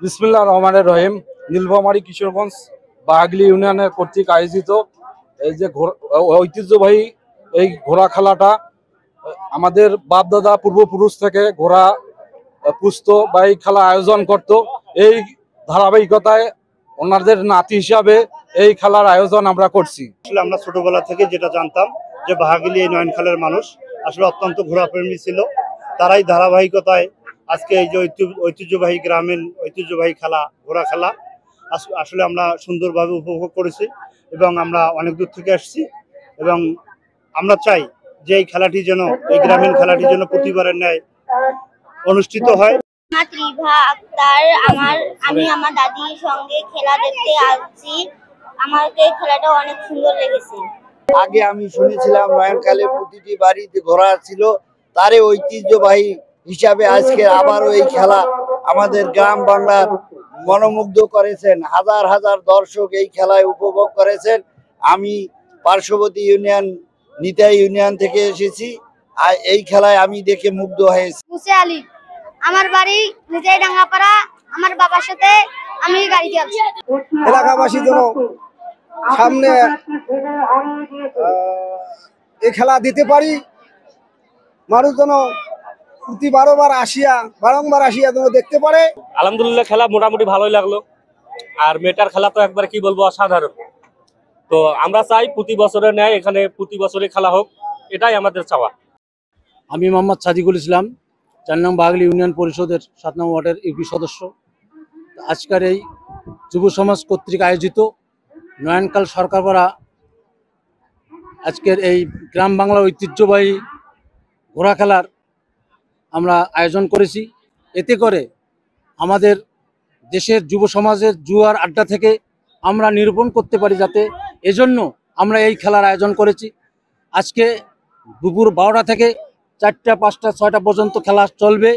বিসমিল্লাহ রহমানের রহিম। নীলফামারী কিশোরগঞ্জ বাহাগলি ইউনিয়নের কর্তৃক আয়োজিত এই যে ঐতিহ্যবাহী এই ঘোড়া খেলাটা আমাদের বাপদাদা পূর্বপুরুষ থেকে ঘোড়া পুষত বা এই খেলা আয়োজন করত। এই ধারাবাহিকতায় ওনাদের নাতি হিসাবে এই খেলার আয়োজন আমরা করছি। আসলে আমরা ছোটবেলা থেকে যেটা জানতাম যে বাহাগিলি এই নয়নখালের মানুষ আসলে অত্যন্ত ঘোড়াপ্রেমী ছিল। তারাই ধারাবাহিকতায় আজকে এই যে ঐতিহ্যবাহী গ্রামীণ ঐতিহ্যবাহী খেলা ঘোড়া খেলা আসলে আমরা সুন্দরভাবে উপভোগ করেছি এবং আমরা অনেক দূর থেকে আসছি এবং আমরা চাই যে এই খেলাটি যেন এই গ্রামীণ খেলাটি যেন প্রতিবারের ন্যায় অনুষ্ঠিত হয়। আমি আমার দাদির সঙ্গে খেলা দেখতে আসছি। আমাকে খেলাটা অনেক সুন্দর লেগেছে। আগে আমি শুনেছিলাম নয়নখালে প্রতিটি বাড়িতে ঘোড়া ছিল, তারই ঐতিহ্যবাহী হিসাবে আজকে আবারও এই খেলা আমাদের গ্রাম বাংলার মনোমুগ্ধ করেছেন। হাজার হাজার দর্শক এই খেলায় উপভোগ করেছেন। আমি পার্শ্ববর্তী ইউনিয়ন নিতাই ইউনিয়ন থেকে এসেছি, আর এই খেলায় আমি দেখে মুগ্ধ হয়েছি। মুসে আলী, আমার বাড়ি নিতাই ডাঙ্গাপাড়া। আমার বাবার সাথে আমি গাড়ি চালাচ্ছি। এলাকাবাসী যেন সামনে এই খেলা দিতে পারি, মানুষ যেন প্রতি বারংবার আসিয়া যেন দেখতে পারে। আলহামদুলিল্লাহ, খেলা মোটামুটি ভালোই লাগলো। আর মেটার খেলা তো একবার কি বলবো, অসাধারণ। তো আমরা চাই প্রতি বছরের ন্যায় এখানে প্রতি বছরই খেলা হোক, এটাই আমাদের চাওয়া। আমি মোহাম্মদ সাদিকুল ইসলাম, 4 নং বাহাগলি ইউনিয়ন পরিষদের 7 নং ওয়ার্ডের ইউপি সদস্য। আজকের এই যুব সমাজ কর্তৃক আয়োজিত নয়নকাল সরকারপাড়া আজকের এই গ্রাম বাংলা ঐতিহ্যবাহী ঘোড়া খেলার আমরা আয়োজন করেছি। এতে করে আমাদের দেশের যুব সমাজের জুয়ার আড্ডা থেকে আমরা নিরূপণ করতে পারি, যাতে এজন্য আমরা এই খেলার আয়োজন করেছি। আজকে দুপুর 12টা থেকে 4টা 5টা 6টা পর্যন্ত খেলা চলবে।